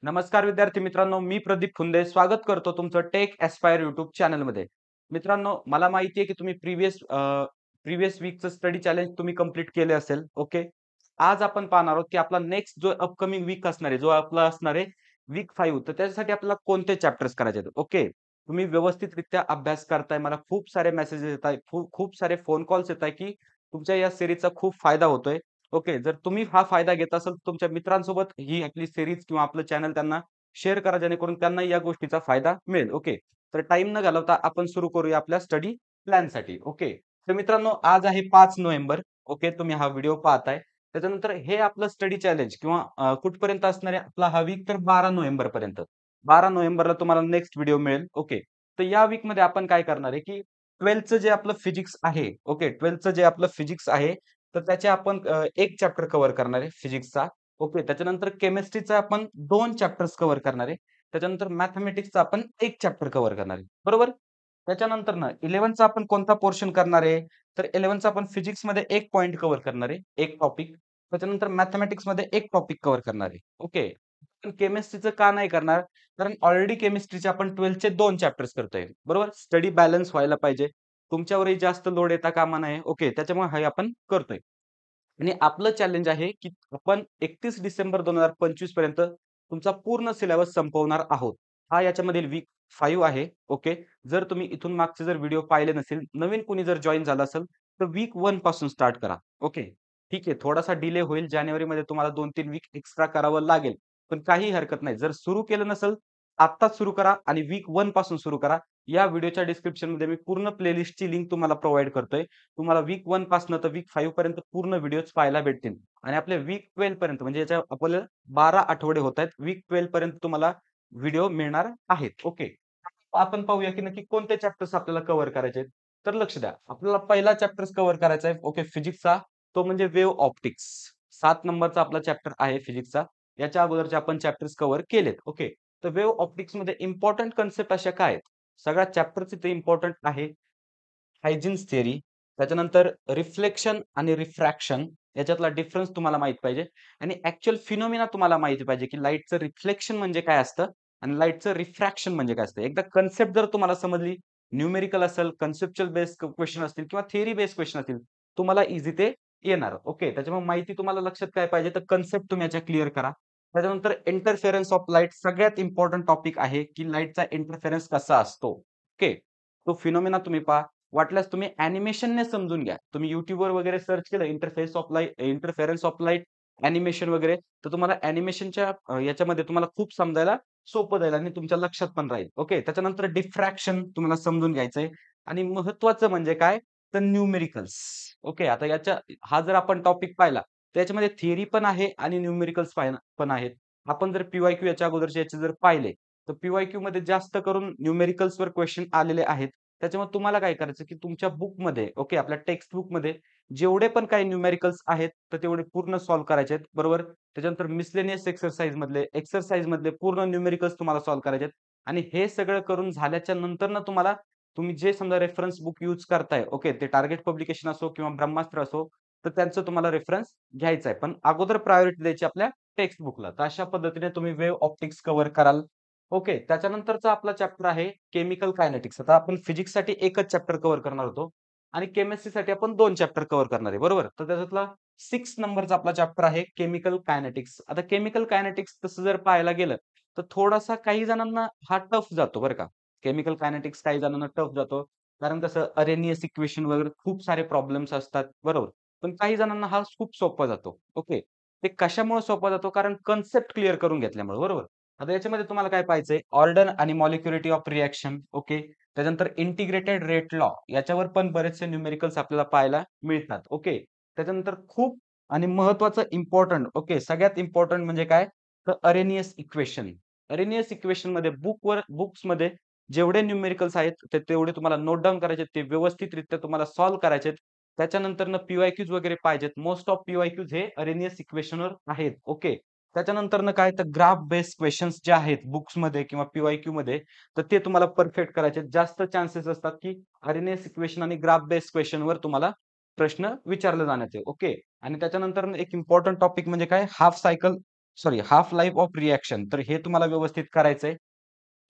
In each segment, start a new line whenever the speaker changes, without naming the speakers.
नमस्कार विद्यार्थी मित्रांनो, मी प्रदीप फुंदे स्वागत करतो तुमचं टेक एस्पायर यूट्यूब चॅनलमध्ये. मित्रांनो, मला माहिती आहे की तुम्ही प्रिव्हियस वीकचं स्टडी चॅलेंज तुम्ही कंप्लीट केले असेल. ओके. आज आपण पाहणार आहोत की आपला नेक्स्ट जो अपकमिंग वीक असणार आहे, जो आपला असणार आहे वीक 5, तर त्याच्यासाठी आपल्याला कोणते चॅप्टर्स करायचे आहेत. ओके. तुम्ही व्यवस्थितरित्या अभ्यास करताय. मला खूप सारे मेसेजेस येत आहेत, खूप खूप सारे फोन कॉल्स येत आहे की तुमच्या या सीरीजचा खूप फायदा होतोय. ओके. जर तुम्ही हा फायदा घेत असाल, तर तुमच्या मित्रांसोबत ही आपली सीरीज किंवा आपलं चॅनल त्यांना शेअर करा, जेणेकरून त्यांना या गोष्टीचा फायदा मिळेल. ओके. तर टाईम न घालवता आपण सुरू करूया आपल्या स्टडी प्लॅनसाठी. ओके. तर मित्रांनो, आज आहे 5 नोव्हेंबर. ओके. तुम्ही हा व्हिडिओ पाहताय. त्याच्यानंतर हे आपलं स्टडी चॅलेंज किंवा कुठपर्यंत असणार आहे आपला हा वीक, तर 12 नोव्हेंबरपर्यंत. 12 नोव्हेंबरला तुम्हाला नेक्स्ट व्हिडिओ मिळेल. ओके. तर या वीकमध्ये आपण काय करणार आहे, की 12चं जे आपलं फिजिक्स आहे, ओके, 12चं जे आपलं फिजिक्स आहे, तर त्याचे आपण एक चॅप्टर कव्हर करणार आहे फिजिक्सचा. ओके. त्याच्यानंतर केमिस्ट्रीचा आपण 2 चॅप्टर्स कव्हर करणार आहे. त्याच्यानंतर मॅथेमॅटिक्सचा आपण 1 चॅप्टर कव्हर करणार आहे. बरोबर? त्याच्यानंतर ना 11चा आपण कोणता पोर्शन करणार आहे? तर 11चा आपण फिजिक्समध्ये 1 पॉइंट कव्हर करणार आहे, 1 टॉपिक. त्याच्यानंतर मॅथेमॅटिक्समध्ये 1 टॉपिक कव्हर करणार आहे. ओके. पण केमिस्ट्रीचं का नाही करणार? कारण ऑलरेडी केमिस्ट्रीचे आपण 12चे 2 चॅप्टर्स करतोय. बरोबर? स्टडी बॅलन्स व्हायला पाहिजे. तुमच्यावरही जास्त लोड येता कामा नये. ओके. त्याच्यामुळे हे आपण करतोय. आणि आपलं चॅलेंज आहे, की आपण 31 डिसेंबर 2025 पर्यंत तुमचा पूर्ण सिलेबस संपवणार आहोत. हा याच्यामधील वीक 5 आहे. ओके. जर तुम्ही इथून मागचे जर व्हिडिओ पाहिले नसेल, नवीन कोणी जर जॉइन झालं असेल, तर वीक 1 पासून स्टार्ट करा. ओके. ठीक आहे. थोडासा डिले होईल. जानेवारीमध्ये तुम्हाला 2-3 वीक एक्स्ट्रा करावं लागेल. पण काही हरकत नाही. जर सुरू केलं नसेल, आत्ताच सुरू करा आणि वीक 1 पासून सुरू करा. या व्हिडिओच्या डिस्क्रिप्शनमध्ये मी पूर्ण प्लेलिस्टची लिंक तुम्हाला प्रोव्हाईड करतोय. तुम्हाला वीक 1 पासनं तर वीक 5 पर्यंत पूर्ण व्हिडिओज पाहायला भेटतील आणि आपल्या वीक 12 पर्यंत म्हणजे याच्या आपल्याला 12 आठवडे होत आहेत. वीक 12 पर्यंत तुम्हाला व्हिडिओ मिळणार आहेत. ओके. आपण पाहूया की नक्की कोणते चॅप्टर्स आपल्याला कव्हर करायचे आहेत. तर लक्ष द्या. आपल्याला पहिला चॅप्टर्स कव्हर करायचा आहे. ओके. फिजिक्सचा. तो म्हणजे वेव्ह ऑप्टिक्स. 7 नंबरचा आपला चॅप्टर आहे फिजिक्सचा. याच्या अगोदरचे आपण चॅप्टर्स कव्हर केलेत. ओके. तर वेव्ह ऑप्टिक्समध्ये इम्पोर्टंट कन्सेप्ट अशा काय आहेत? सगळ्या चॅप्टरचे ते इम्पोर्टंट आहे. हायजिन्स थिअरी, त्याच्यानंतर रिफ्लेक्शन आणि रिफ्रॅक्शन याच्यातला डिफरन्स तुम्हाला माहीत पाहिजे आणि ॲक्चुअल फिनोमिना तुम्हाला माहिती पाहिजे, की लाईटचं रिफ्लेक्शन म्हणजे काय असतं आणि लाईटचं रिफ्रॅक्शन म्हणजे काय असतं. एकदा कन्सेप्ट जर तुम्हाला समजली, न्यूमेरिकल असेल, कन्सेप्च्युअल बेस्ड क्वेश्चन असतील किंवा थिअरी बेस्ड क्वेश्चन असतील, तुम्हाला ईझी ते येणार. ओके. त्याच्यामुळे माहिती तुम्हाला लक्षात काय पाहिजे, तर कन्सेप्ट तुम्ही याच्या क्लिअर करा. त्याच्यानंतर इंटरफेरन्स ऑफ लाईट सगळ्यात इम्पोर्टंट टॉपिक आहे, की लाईटचा इंटरफेरन्स कसा असतो. ओके. तो फिनोमेना तुम्ही पहा. वाटल्यास तुम्ही ॲनिमेशनने समजून घ्या. तुम्ही YouTubeवर वगैरे सर्च केलं इंटरफेरन्स ऑफ लाईट ॲनिमेशन वगैरे, तर तुम्हाला ॲनिमेशनच्या याच्यामध्ये तुम्हाला खूप समजायला सोपं जाईल आणि तुमच्या लक्षात पण राहील. ओके. त्याच्यानंतर डिफ्रॅक्शन तुम्हाला समजून घ्यायचंय आणि महत्त्वाचं म्हणजे काय, तर न्यूमेरिकल्स. ओके. आता हा जर आपण टॉपिक पाहिला, तर याच्यामध्ये थिअरी पण आहे आणि न्यूमेरिकल्स पण आहेत. आपण जर पी-वाय-क्यू याच्या अगोदरचे याचे जर पाहिले, तर पी-वाय-क्यूमध्ये जास्त करून न्यूमेरिकल्सवर क्वेश्चन आलेले आहेत. त्याच्यामुळे तुम्हाला काय करायचं, की तुमच्या बुकमध्ये ओके, आपल्या टेक्स्ट बुकमध्ये जेवढे पण काही न्यूमेरिकल्स आहेत, तर तेवढे पूर्ण सॉल्व्ह करायचे आहेत. बरोबर? त्याच्यानंतर मिसलेनियस एक्सरसाइजमधले पूर्ण न्यूमेरिकल्स तुम्हाला सॉल्व्ह करायचे आहेत आणि हे सगळं करून झाल्याच्या नंतर ना तुम्हाला तुम्ही जे समजा रेफरन्स बुक यूज करताय, ओके, ते टार्गेट पब्लिकेशन असो किंवा ब्रह्मास्त्र असो, तर त्यांचं तुम्हाला रेफरन्स घ्यायचा आहे. पण अगोदर प्रायोरिटी द्यायची आपल्या टेक्स्ट बुकला. तर अशा पद्धतीने तुम्ही वेव्ह ऑप्टिक्स कव्हर कराल. ओके. त्याच्यानंतरचा आपला चॅप्टर आहे केमिकल कायनेटिक्स. आता आपण फिजिक्ससाठी एकच चॅप्टर कव्हर करणार होतो आणि केमिस्ट्रीसाठी आपण 2 चॅप्टर कव्हर करणार आहे. बरोबर? तर त्याच्यातला 6 नंबरचा आपला चॅप्टर आहे केमिकल कायनेटिक्स. आता केमिकल कायनेटिक्स तसं जर पाहायला गेलं, तर थोडासा काही जणांना हा टफ जातो बरं का. केमिकल कायनेटिक्स काही जणांना टफ जातो. कारण कसं अरेनियस इक्वेशन वगैरे खूप सारे प्रॉब्लेम्स असतात. बरोबर? पण काही जणांना हा खूप सोपा जातो. ओके. ते कशामुळे सोपा जातो? कारण कन्सेप्ट क्लिअर करून घेतल्यामुळे. बरोबर? आता याच्यामध्ये तुम्हाला काय पाहायचंय? ऑर्डर आणि मॉलिक्युलरिटी ऑफ रिएक्शन. ओके. त्याच्यानंतर इंटिग्रेटेड रेट लॉ याच्यावर पण बरेचसे न्यूमेरिकल्स आपल्याला पाहायला मिळतात. ओके. त्याच्यानंतर खूप आणि महत्त्वाचं इम्पोर्टंट ओके, सगळ्यात इम्पोर्टंट म्हणजे काय? तर अरेनियस इक्वेशन. अरेनियस इक्वेशनमध्ये बुक्समध्ये जेवढे न्यूमेरिकल्स आहेत, ते तेवढे तुम्हाला नोट डाउन करायचे ते व्यवस्थितरित्या तुम्हाला सॉल्व्ह करायचे त्याच्यानंतरनं पी-वाय-क्यूज वगैरे पाहिजेत. मोस्ट ऑफ पी-वाय-क्यूज हे अरेनियस इक्वेशनवर आहेत. ओके. त्याच्यानंतरनं काय तर ग्राफ बेस्ड क्वेशन्स जे आहेत बुक्समध्ये किंवा पी-वाय-क्यूमध्ये, तर ते तुम्हाला परफेक्ट करायचे आहेत. जास्त चान्सेस असतात, की अरेनियस इक्वेशन आणि ग्राफ बेस्ड क्वेशनवर तुम्हाला प्रश्न विचारले जाण्याचे. ओके. आणि त्याच्यानंतर एक इम्पोर्टंट टॉपिक म्हणजे काय half cycle sorry half life of reaction, तर हे तुम्हाला व्यवस्थित करायचंय.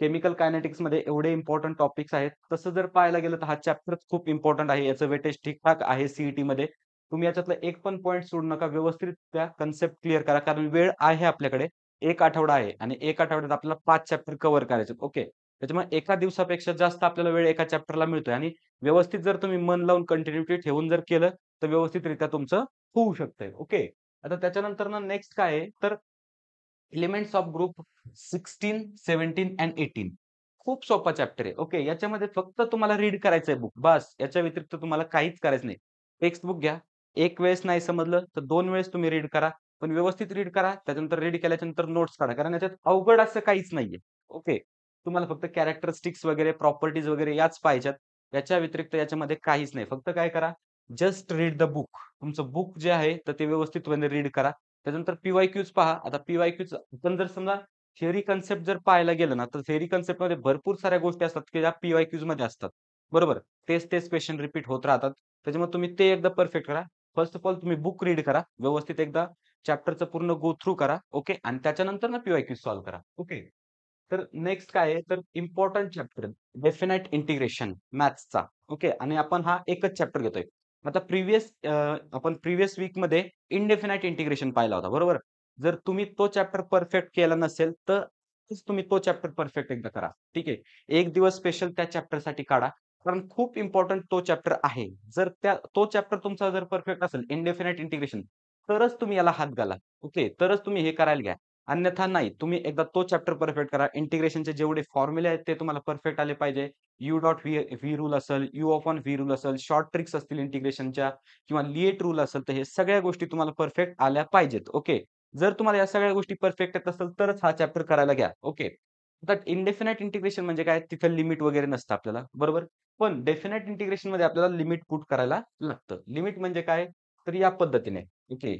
केमिकल कायनेटिक्समध्ये एवढे इम्पोर्टंट टॉपिक्स आहेत. तसं जर पाहायला गेलं तर हा चॅप्टरच खूप इम्पोर्टंट आहे. याचं वेटेज ठीक-ठाक आहे सीईटीमध्ये. तुम्ही याच्यातला एक पण पॉइंट सोडू नका. व्यवस्थित त्या कन्सेप्ट क्लिअर करा. कारण वेळ आहे आपल्याकडे. 1 आठवडा आहे आणि 1 आठवड्यात आपल्याला 5 चॅप्टर कव्हर करायचे ओके. त्याच्यामुळे एका दिवसापेक्षा जास्त आपल्याला वेळ एका चॅप्टरला मिळतोय आणि व्यवस्थित जर तुम्ही मन लावून कंटिन्यूटी ठेवून जर केलं, तर व्यवस्थितरित्या तुमचं होऊ शकतंय. ओके. आता त्याच्यानंतर नेक्स्ट काय आहे, तर एलिमेंट्स ऑफ ग्रुप 16, 17 अँड 18 खूप सोपा चॅप्टर आहे. ओके. याच्यामध्ये फक्त तुम्हाला रीड करायचंय बुक. बस. याच्या व्यतिरिक्त तुम्हाला काहीच करायचं नाही. टेक्स्ट बुक घ्या. एक वेळेस नाही समजलं तर 2 वेळेस तुम्ही रीड करा. पण व्यवस्थित रीड करा. त्याच्यानंतर रीड केल्याच्यानंतर नोट्स काढा. कारण याच्यात अवघड असं काहीच नाहीये. ओके. तुम्हाला फक्त कॅरेक्टरिस्टिक्स वगैरे, प्रॉपर्टीज वगैरे याच पाहिजेत. याच्या व्यतिरिक्त याच्यामध्ये काहीच नाही. फक्त काय करा, जस्ट रीड द बुक. तुमचं बुक जे आहे तर ते व्यवस्थितपणे रीड करा. त्याच्यानंतर पी-वाय-क्यूज पहा. आता पी-वाय-क्यूज आपण जर समजा थिअरी कन्सेप्ट जर पाहायला गेलं ना, तर थिअरी कन्सेप्टमध्ये भरपूर साऱ्या गोष्टी असतात, की ज्या पी-वाय-क्यूजमध्ये असतात. बरोबर? तेच-तेच क्वेशन रिपीट होत राहतात. त्याच्यामुळे तुम्ही ते एकदा परफेक्ट करा. फर्स्ट ऑफ ऑल तुम्ही बुक रीड करा. व्यवस्थित एकदा चॅप्टरचं पूर्ण गो थ्रू करा. ओके. आणि त्याच्यानंतर ना पी-वाय-क्यूज सॉल्व्ह करा. ओके. तर नेक्स्ट काय आहे, तर इम्पोर्टंट चॅप्टर डेफिनाइट इंटिग्रेशन मॅथ्सचा. ओके. आणि आपण हा एकच चॅप्टर घेतोय. आता आपण प्रिव्हियस वीकमध्ये इनडेफिनाइट इंटिग्रेशन पाहिला होता, बरोबर? जर तुम्ही तो चॅप्टर परफेक्ट केला नसेल, तर तुम्ही तो चॅप्टर परफेक्ट एकदा करा. ठीक आहे. एक दिवस स्पेशल त्या चॅप्टरसाठी काढा. कारण खूप इम्पोर्टंट तो चॅप्टर आहे. जर तो चॅप्टर तुमचा जर परफेक्ट असेल, इनडेफिनाइट इंटिग्रेशन, तरच तुम्ही याला हात घाला. ओके. तरच तुम्ही हे करायला घ्या. अन्यथा नाही. तुम्ही एकदा तो चॅप्टर परफेक्ट करा. इंटिग्रेशनचे जेवढे फॉर्म्युले आहेत ते तुम्हाला परफेक्ट आले पाहिजे. यू डॉट व्ही रूल असेल, यू अपॉन व्ही रूल असेल, शॉर्ट ट्रिक्स असतील इंटिग्रेशनच्या किंवा लिएट रूल असेल, तर हे सगळ्या गोष्टी तुम्हाला परफेक्ट आल्या पाहिजेत. ओके. जर तुम्हाला या सगळ्या गोष्टी परफेक्ट येत असेल, तरच हा चॅप्टर करायला घ्या. ओके. आता इनडेफिनाइट इंटिग्रेशन म्हणजे काय? तिथं लिमिट वगैरे नसतं आपल्याला, बरोबर? पण डेफिनाइट इंटिग्रेशनमध्ये आपल्याला लिमिट पुट करायला लागतं. लिमिट म्हणजे काय? तर या पद्धतीने. ओके.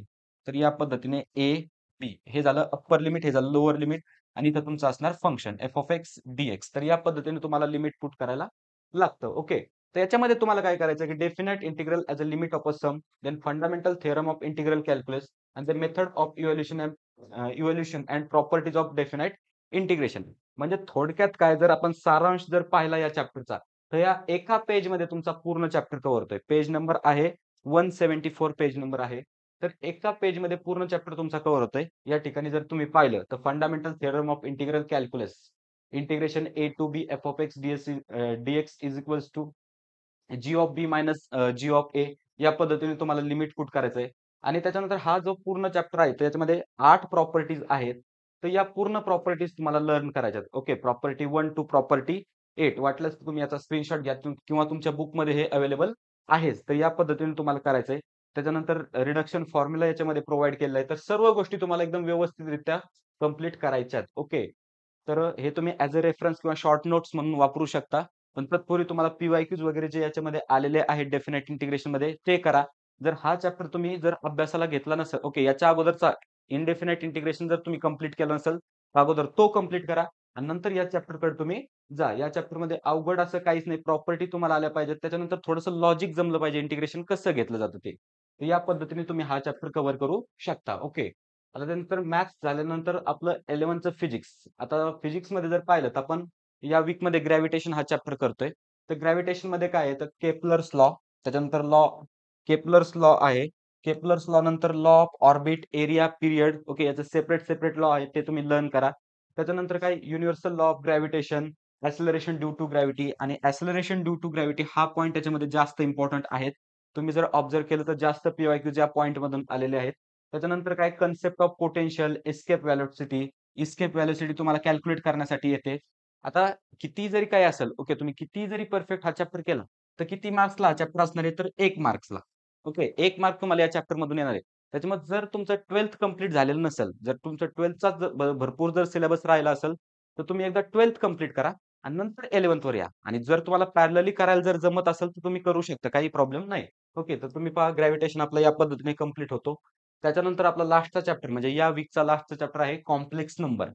तर या पद्धतीने ए, बी हे झालं अप्पर लिमिट, हे झालं लोअर लिमिट आणि इथं तुमचं असणार function f of x dx. तर या पद्धतीने तुम्हाला लिमिट पुट करायला लागतं. ओके. तर याच्यामध्ये तुम्हाला काय करायचं की definite integral as a limit of a sum, then fundamental theorem of integral calculus and the method of evaluation and properties of definite integration. म्हणजे थोडक्यात काय, जर आपण सारांश जर पाहिला या चॅप्टरचा, तर या एका पेजमध्ये तुमचा पूर्ण चॅप्टर कव्हर होतोय. पेज नंबर आहे 174 पेज नंबर आहे. तर एका पेजमध्ये पूर्ण चॅप्टर तुमचा कव्हर होतोय. या ठिकाणी जर तुम्ही पाहिलं तर fundamental theorem of integral calculus, integration a to b f of x dx is equals to g of b minus g of a, या पद्धतीने तुम्हाला लिमिट पुट करायचं आहे. आणि त्याच्यानंतर हा जो पूर्ण चॅप्टर आहे, त्याच्यामध्ये 8 प्रॉपर्टीज आहेत. तर या पूर्ण प्रॉपर्टीज तुम्हाला लर्न करायच्यात. ओके. Property 1 to property 8. वाटल्यास तुम्ही याचा स्क्रीनशॉट घ्या किंवा तुमच्या बुकमध्ये हे अवेलेबल आहेच. तर या पद्धतीने तुम्हाला करायचंय. त्याच्यानंतर रिडक्शन फॉर्म्युला याच्यामध्ये प्रोव्हाईड केलेला आहे. तर सर्व गोष्टी तुम्हाला एकदम व्यवस्थितरित्या कंप्लीट करायच्यात. ओके. तर हे तुम्ही ॲज अ रेफरन्स किंवा शॉर्ट नोट्स म्हणून वापरू शकता. पण तत्पूर्वी तुम्हाला पी-वाय-क्यूज वगैरे जे याच्यामध्ये आलेले आहेत डेफिनेट इंटिग्रेशनमध्ये ते करा. जर हा चॅप्टर तुम्ही जर अभ्यासाला घेतला नसेल, ओके, याच्या अगोदरचा इनडेफिनाइट इंटिग्रेशन जर तुम्ही कंप्लीट केला नसेल, तर अगोदर तो कंप्लीट करा आणि नंतर या चॅप्टरकडे तुम्ही जा. या चॅप्टरमध्ये अवघड असं काहीच नाही. प्रॉपर्टी तुम्हाला आल्या पाहिजेत. त्याच्यानंतर थोडंसं लॉजिक जमलं पाहिजे, इंटिग्रेशन कसं घेतलं जातं ते. तर या पद्धतीने तुम्ही हा चॅप्टर कव्हर करू शकता. ओके. आता त्यानंतर मॅथ्स झाल्यानंतर आपलं 11चं फिजिक्स. आता फिजिक्समध्ये जर पाहिलं तर आपण या वीकमध्ये ग्रॅव्हिटेशन हा चॅप्टर करतोय. तर ग्रॅव्हिटेशनमध्ये काय आहे, तर केपलर्स लॉ, त्याच्यानंतर केपलर्स लॉ आहे. केपलर्स लॉ नंतर law of orbit, area, period. Okay. याचे सेपरेट लॉ आहेत ते तुम्ही लर्न करा. त्याच्यानंतर काय universal law of gravitation, acceleration due to gravity आणि ॲक्सेलरेशन ड्यू टू ग्रॅव्हिटी हा पॉइंट त्याच्यामध्ये जास्त इम्पोर्टंट आहेत. तुम्ही जर ऑब्झर्व्ह केलं तर जास्त पी-वाय-क्यूज या पॉइंटमधून आलेले आहेत. त्याच्यानंतर काय concept of potential, escape velocity तुम्हाला कॅल्क्युलेट करण्यासाठी येते. आता किती जरी काही असेल, ओके, तुम्ही किती जरी परफेक्ट हा चॅप्टर केला, तर किती मार्क्सला हा चॅप्टर असणार आहे, तर 1 मार्क्सला. ओके. 1 मार्क तुम्हाला या चॅप्टरमधून येणार आहे. त्याच्यामुळे जर तुमचं 12th कंप्लीट झालेलं नसेल, जर तुमचं 12thचा भरपूर जर सिलेबस राहिला असेल, तर तुम्ही एकदा 12th कंप्लीट करा आणि नंतर 11th वर या. आणि जर तुम्हाला पॅरलली करायला जर जमत असेल, तर तुम्ही करू शकता. काही प्रॉब्लेम नाही. ओके. तर तुम्ही पहा ग्रॅव्हिटेशन आपला या पद्धतीने कंप्लीट होतो. त्याच्यानंतर आपला लास्टचा चॅप्टर म्हणजे या वीकचा लास्टचा चॅप्टर आहे कॉम्प्लेक्स नंबर.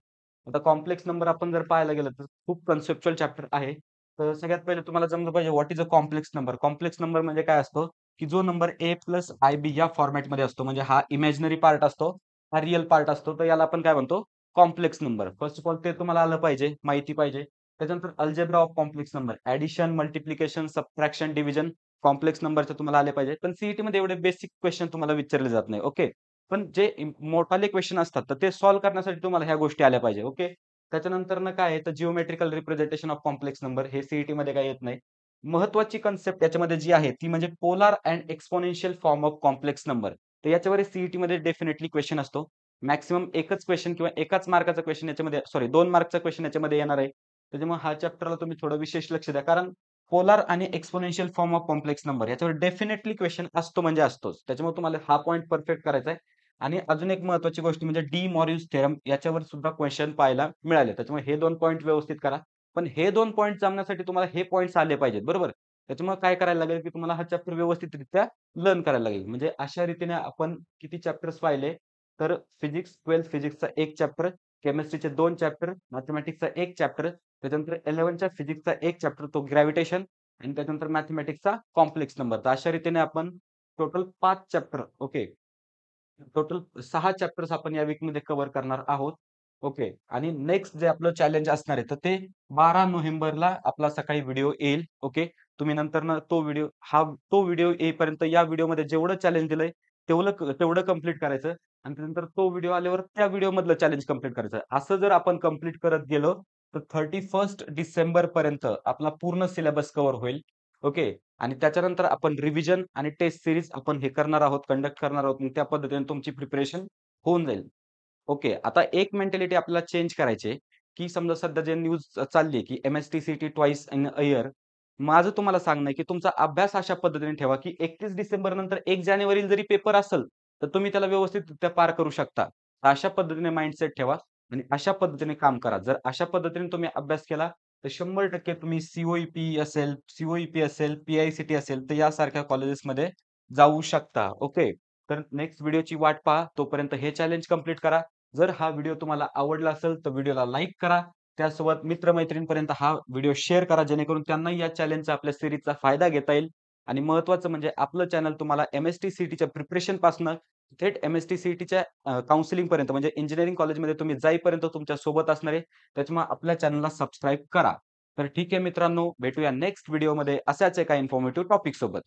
आता कॉम्प्लेक्स नंबर आपण जर पाहायला गेलं तर खूप कन्सेप्च्युअल चॅप्टर आहे. तर सगळ्यात पहिले तुम्हाला जमलं पाहिजे what is a complex number. Complex number म्हणजे काय असतो, की जो number A plus I B या फॉर्मॅटमध्ये असतो. म्हणजे हा इमॅजिनरी पार्ट असतो हा रिअल पार्ट असतो. तर याला आपण काय म्हणतो? Complex number. First of all ते तुम्हाला आलं पाहिजे, माहिती पाहिजे. त्याच्यानंतर algebra of complex number, addition, multiplication, subtraction, division, complex नंबरचे तुम्हाला आले पाहिजे. पण सीईटीमध्ये एवढे बेसिक क्वेश्चन तुम्हाला विचारले जात नाही. ओके. पण जे मोठाले क्वेश्चन असतात, तर ते सॉल्व्ह करण्यासाठी तुम्हाला ह्या गोष्टी आल्या पाहिजे. ओके. त्याच्यानंतरनं काय आहे, तर geometrical representation of complex number हे सीईटीमध्ये काही येत नाही. महत्त्वाची कन्सेप्ट याच्यामध्ये जी आहे, ती म्हणजे polar and exponential form of complex number. तर याच्यावर सीईटीमध्ये डेफिनेटली क्वेश्चन असतो. मॅक्सिमम एकच क्वेश्चन किंवा एकाच मार्काचा क्वेश्चन याच्यामध्ये सॉरी 2 मार्कचा क्वेश्चन याच्यामध्ये येणार आहे. त्याच्यामुळे हा चॅप्टरला तुम्ही थोडं विशेष लक्ष द्या. कारण पोलार आणि exponential form of complex number याच्यावर डेफिनेटली क्वेश्चन असतो म्हणजे असतोच. त्याच्यामुळे तुम्हाला हा पॉइंट परफेक्ट करायचा आहे. आणि अजून एक महत्त्वाची गोष्ट म्हणजे डी मॉरिस थेरम याच्यावर सुद्धा क्वेश्चन पाहायला मिळाले. त्याच्यामुळे हे 2 पॉइंट व्यवस्थित करा. पण हे 2 पॉइंट जमण्यासाठी तुम्हाला हे पॉइंट्स आले पाहिजेत, बरोबर? त्याच्यामुळे काय करायला लागेल, की तुम्हाला हा चॅप्टर व्यवस्थितरित्या लर्न करायला लागेल. म्हणजे अशा रीतीने आपण किती चॅप्टर्स पाहिले, तर फिजिक्स, 12th फिजिक्सचा 1 चॅप्टर, केमिस्ट्रीचे 2 चॅप्टर, मॅथेमॅटिक्सचा 1 चॅप्टर, त्याच्यानंतर 11च्या फिजिक्सचा 1 चॅप्टर तो ग्रॅव्हिटेशन आणि त्याच्यानंतर मॅथेमॅटिक्सचा कॉम्प्लेक्स नंबर. तर अशा रीतीने आपण total 5 chapter okay. Total 6 chapters आपण या वीकमध्ये कव्हर करणार आहोत. ओके. आणि नेक्स्ट जे आपलं चॅलेंज असणार आहे, तर ते 12 नोव्हेंबरला आपला सकाळी व्हिडिओ येईल. ओके. तुम्ही नंतरनं तो व्हिडिओ येईपर्यंत या व्हिडिओमध्ये जेवढं चॅलेंज दिलंय तेवढं कंप्लीट करायचं आणि त्यानंतर तो व्हिडिओ आल्यावर त्या व्हिडिओमधलं चॅलेंज कंप्लीट करायचं. असं जर आपण कंप्लीट करत गेलो, तर 31 डिसेंबरपर्यंत आपला पूर्ण सिलेबस कव्हर होईल. ओके. आणि त्याच्यानंतर आपण रिव्हिजन आणि टेस्ट सीरीज आपण हे करणार आहोत, कंडक्ट करणार आहोत. मग त्या पद्धतीने तुमची प्रिपरेशन होऊन जाईल. ओके. आता एक मेंटॅलिटी आपल्याला चेंज करायची आहे, की समजा सध्या जे न्यूज चालली आहे, की M-S-T-C-T twice in a year. माझं तुम्हाला सांगणं आहे, की तुमचा अभ्यास अशा पद्धतीने ठेवा, की 31 डिसेंबर नंतर 1 जानेवारीला जरी पेपर असेल, तर तुम्ही त्याला व्यवस्थितरित्या पार करू शकता. अशा पद्धतीने माइंडसेट ठेवा आणि अशा पद्धतीने काम करा. जर अशा पद्धतीने तुम्ही अभ्यास केला, तर 100% तुम्ही सी-ओ-ई-पी असेल, पी-आय-सी-टी असेल, तर यासारख्या कॉलेजेसमध्ये जाऊ शकता. ओके. तर नेक्स्ट व्हिडिओची वाट पहा. तोपर्यंत हे चॅलेंज कंप्लीट करा. जर हा व्हिडिओ तुम्हाला आवडला असेल, तर व्हिडिओला लाईक करा. त्यासोबत मित्र-मैत्रिणींपर्यंत हा व्हिडिओ शेअर करा, जेणेकरून त्यांनाही या चॅलेंजचा आपल्या सीरीजचा फायदा घेता येईल. आणि महत्त्वाचं म्हणजे आपलं चॅनल तुम्हाला एम-एस-टी-सी-टीच्या प्रिपरेशनपासनं थेट एम-एस-टी-सी-टीच्या काउन्सिलिंगपर्यंत म्हणजे इंजिनिअरिंग कॉलेजमध्ये तुम्ही जाईपर्यंत तुमच्या सोबत असणार आहे. त्याच्यामुळे आपल्या चॅनलला सबस्क्राईब करा. तर ठीक आहे मित्रांनो, भेटूया नेक्स्ट व्हिडिओमध्ये अशाच एका इन्फॉर्मेटिव्ह टॉपिक सोबत.